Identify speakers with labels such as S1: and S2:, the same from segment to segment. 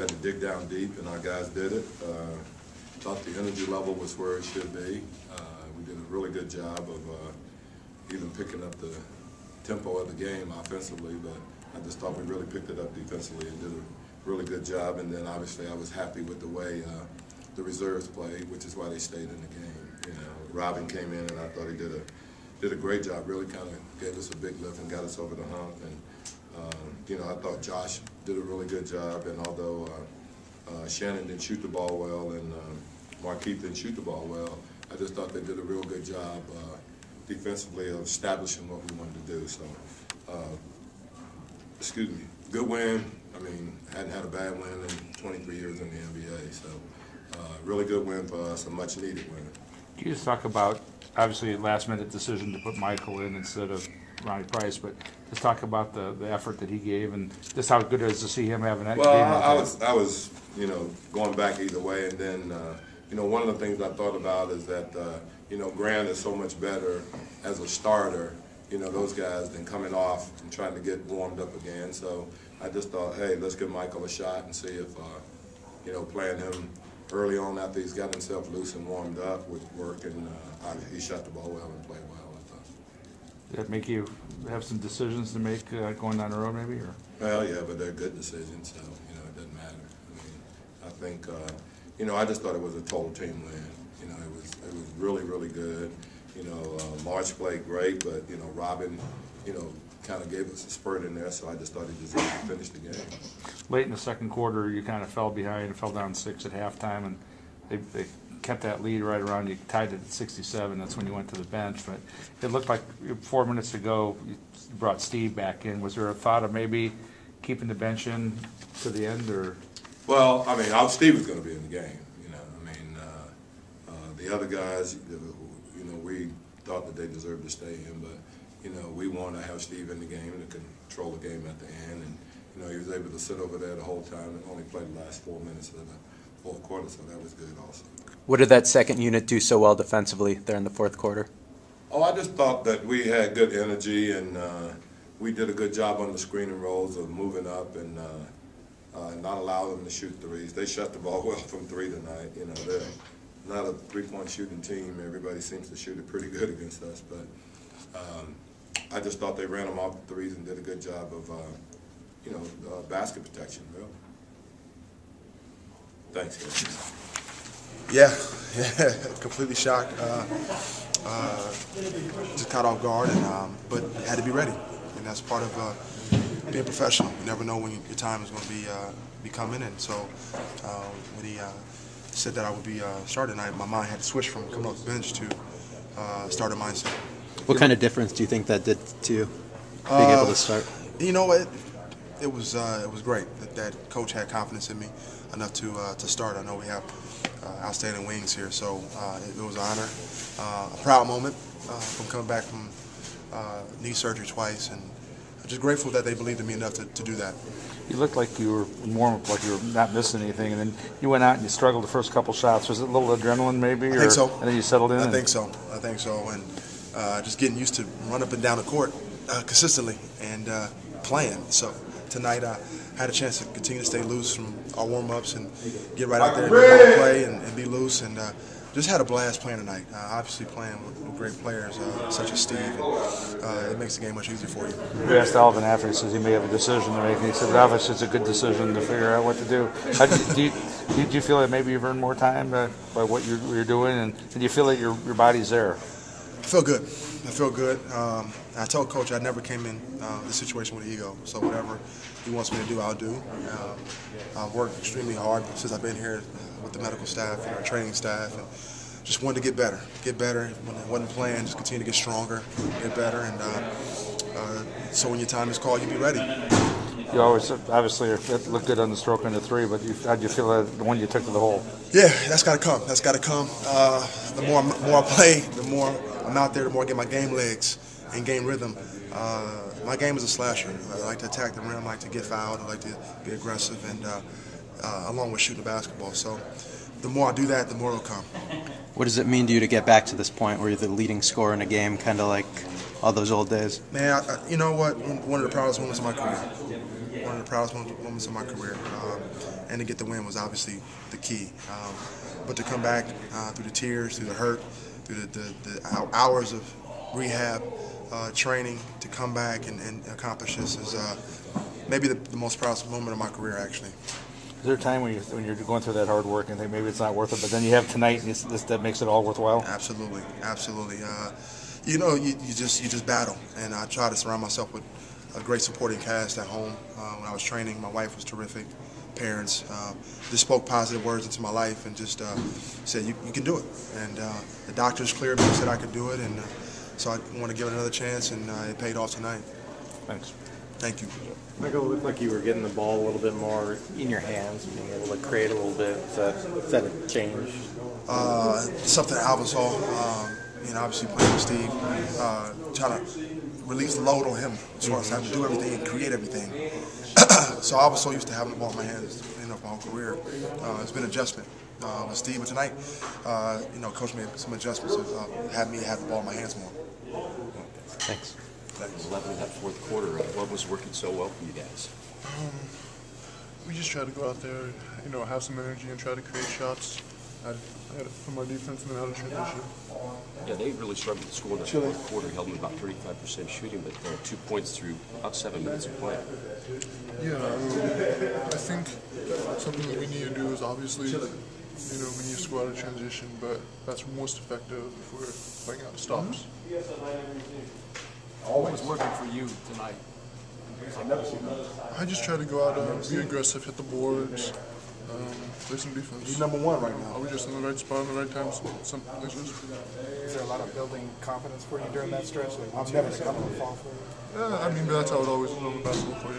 S1: had to dig down deep, and our guys did it. Thought the energy level was where it should be. We did a really good job of even picking up the tempo of the game offensively, but I just thought we really picked it up defensively and did a really good job. And then obviously I was happy with the way the reserves played, which is why they stayed in the game. You know, Robin came in, and I thought he did a great job. Really kind of gave us a big lift and got us over the hump. And you know, I thought Josh did a really good job. And although Shannon didn't shoot the ball well and Markeith didn't shoot the ball well, I just thought they did a real good job defensively of establishing what we wanted to do. So, excuse me, good win. I mean, hadn't had a bad win in 23 years in the NBA. So, really good win for us, a much-needed win.
S2: Can you just talk about, obviously, a last-minute decision to put Michael in instead of Ronnie Price, but just talk about the effort that he gave and just how good it is to see him having that game.
S1: Well, I was, you know, going back either way, and then, you know, one of the things I thought about is that, you know, Grant is so much better as a starter, you know, those guys, than coming off and trying to get warmed up again. So I just thought, hey, let's give Michael a shot and see if, you know, playing him early on after he's got himself loose and warmed up would work, and he shot the ball well and played well, I thought.
S2: Did that make you have some decisions to make going down the road, maybe? Or?
S1: Well, yeah, but they're good decisions, so, you know, it doesn't matter. I mean, I think, you know, I just thought it was a total team win. You know, it was really, really good. You know, March played great, but, you know, Robin, you know, kind of gave us a spurt in there, so I just thought he deserved to finish the game.
S2: Late in the second quarter, you kind of fell behind and fell down 6 at halftime, and they kept that lead right around you, tied it at 67. That's when you went to the bench. But it looked like 4 minutes ago you brought Steve back in. Was there a thought of maybe keeping the bench in to the end, or?
S1: Well, I mean, Steve was going to be in the game. You know, I mean, the other guys, you know, we thought that they deserved to stay in, but you know, we want to have Steve in the game and control the game at the end. And you know, he was able to sit over there the whole time and only played the last 4 minutes of the fourth quarter, so that was good also.
S3: What did that second unit do so well defensively there in the fourth quarter?
S1: Oh, I just thought that we had good energy, and we did a good job on the screen and rolls of moving up and not allow them to shoot threes. They shot the ball well from three tonight. You know, they're not a three-point shooting team. Everybody seems to shoot it pretty good against us, but I just thought they ran them off the threes and did a good job of, you know, basket protection, really. Thanks, guys.
S4: Yeah, completely shocked. Just caught off guard, and but had to be ready, and that's part of being professional. You never know when your time is going to be coming, and so when he said that I would be starting, my mind had to switch from coming off the bench to starter mindset.
S3: What kind of difference do you think that did to you, being able to start?
S4: You know what? It was great that coach had confidence in me enough to start. I know we have outstanding wings here, so it was an honor, a proud moment from coming back from knee surgery twice, and I'm just grateful that they believed in me enough to do that.
S2: You looked like you were more like you were not missing anything, and then you went out and you struggled the first couple shots. Was it a little adrenaline maybe?
S4: I think so.
S2: And then you settled in?
S4: I think so, and just getting used to run up and down the court consistently and playing. So tonight I had a chance to continue to stay loose from our warm-ups and get right out there and play and be loose, and just had a blast playing tonight. Obviously playing with great players such as Steve, and it makes the game much easier for you.
S2: We asked Alvin after, he says he may have a decision to make, and he said, obviously it's a good decision to figure out what to do. Do you feel that maybe you've earned more time by what you're doing, and do you feel that your body's there?
S4: I feel good. I feel good. I told Coach I never came in this situation with ego, so whatever he wants me to do, I'll do. I've worked extremely hard since I've been here with the medical staff and our training staff, and just wanted to get better. When I wasn't playing, just continue to get stronger, get better, and so when your time is called, you be ready.
S2: You always obviously look good on the stroke and the three, but how do you feel that the one you took to the hole?
S4: Yeah, that's got to come. That's got to come. The more I play, the more I'm out there, the more I get my game legs and game rhythm. My game is a slasher. I like to attack the rim, I like to get fouled, I like to be aggressive, and along with shooting the basketball. So the more I do that, the more it'll come.
S3: What does it mean to you to get back to this point where you're the leading scorer in a game, kind of like all those old days?
S4: Man, you know what? One of the proudest moments of my career. One of the proudest moments of my career. and to get the win was obviously the key. But to come back through the tears, through the hurt, through the hours of rehab, training, to come back and accomplish this is maybe the most proudest moment of my career, actually.
S2: Is there a time when you're going through that hard work and think maybe it's not worth it, but then you have tonight and that makes it all worthwhile?
S4: Absolutely, absolutely. You just battle, and I try to surround myself with a great supporting cast at home. When I was training, my wife was terrific. Parents just spoke positive words into my life and just said, you can do it. And the doctors cleared me and said I could do it, and so I want to give it another chance, and it paid off tonight.
S2: Thanks.
S4: Thank you.
S5: Michael, it looked like you were getting the ball a little bit more in your hands, being able to create a little bit. Is that a change?
S4: Something Alvin saw. Obviously playing with Steve, trying to release the load on him as far as having to do everything and create everything. So I was so used to having the ball in my hands, my whole career. It's been an adjustment with Steve, but tonight, Coach made some adjustments to have me have the ball in my hands more.
S3: Thanks.
S6: 11 in that fourth quarter. What was working so well for you guys?
S7: We just try to go out there, have some energy and try to create shots. I had it from our defense and then out of transition.
S6: Yeah, they really struggled to score in the fourth quarter. Held them about 35% shooting, but 2 points through about 7 minutes of play.
S7: Yeah, I think something that we need to do is obviously, we need to score out of transition, but that's most effective if we're playing out of stops.
S8: What was working for you tonight?
S7: I just try to go out and be aggressive, hit the boards, play some defense.
S4: He's number one right now.
S7: Are we just in the right spot, in the right time, some places?
S8: Is there a lot of building confidence for you during that stretch? Like once you had a couple of fall for you?
S7: Yeah, that's how it always is on the basketball court,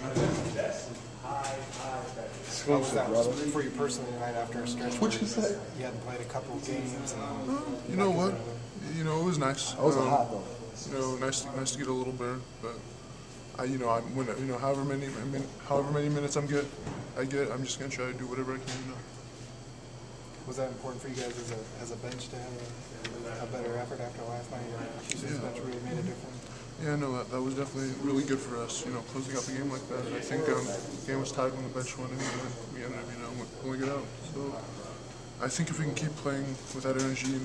S8: How was that for you personally tonight after a stretch?
S7: What'd you say?
S8: You hadn't played a couple of games.
S7: You know what? It was nice.
S4: I was hot though.
S7: Nice to get a little burn, but however many minutes I'm I'm just gonna try to do whatever I can.
S8: Was that important for you guys as a bench to have a better effort after last night? Tuesday's bench really made a difference.
S7: Yeah, no, that was definitely really good for us. Closing out the game like that. And I think the game was tied when the bench won, and we ended up, pulling it out. So I think if we can keep playing with that energy,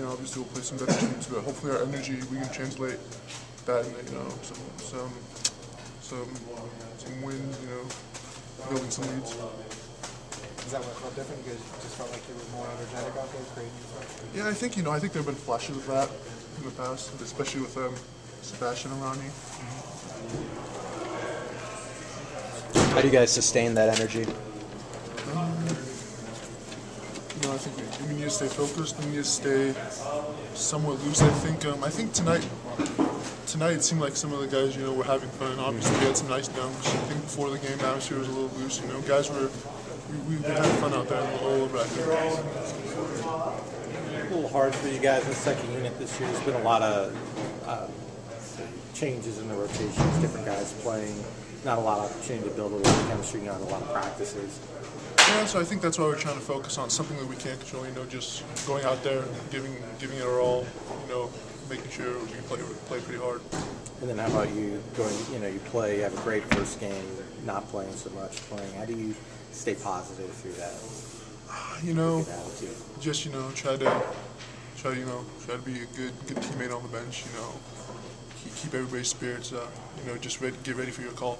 S7: obviously we'll play some better teams, but hopefully our energy, we can translate that into, some wins, building some leads.
S8: Is that what felt different? You guys just felt like you were more energetic out there, creating stuff?
S7: Yeah, I think there have been flashes of that in the past, especially with Sebastian around me.
S3: How do you guys sustain that energy?
S7: I think we need to stay focused. We need to stay somewhat loose. I think tonight it seemed like some of the guys, were having fun. Obviously, we had some nice dunks. I think before the game, the atmosphere was a little loose. Guys we had fun out there all over. I think.
S5: A little hard for you guys in the second unit this year. There's been a lot of changes in the rotations, different guys playing, not a lot of opportunity to build a lot of chemistry, not a lot of practices.
S7: Yeah, so I think that's why we're trying to focus on something that we can't control. Just going out there, giving it our all. Making sure we can play pretty hard.
S5: And then how about you going? You play, you have a great first game, not playing so much, playing. How do you stay positive through that?
S7: Just try to be a good teammate on the bench. Keep everybody's spirits up. Just get ready for your call.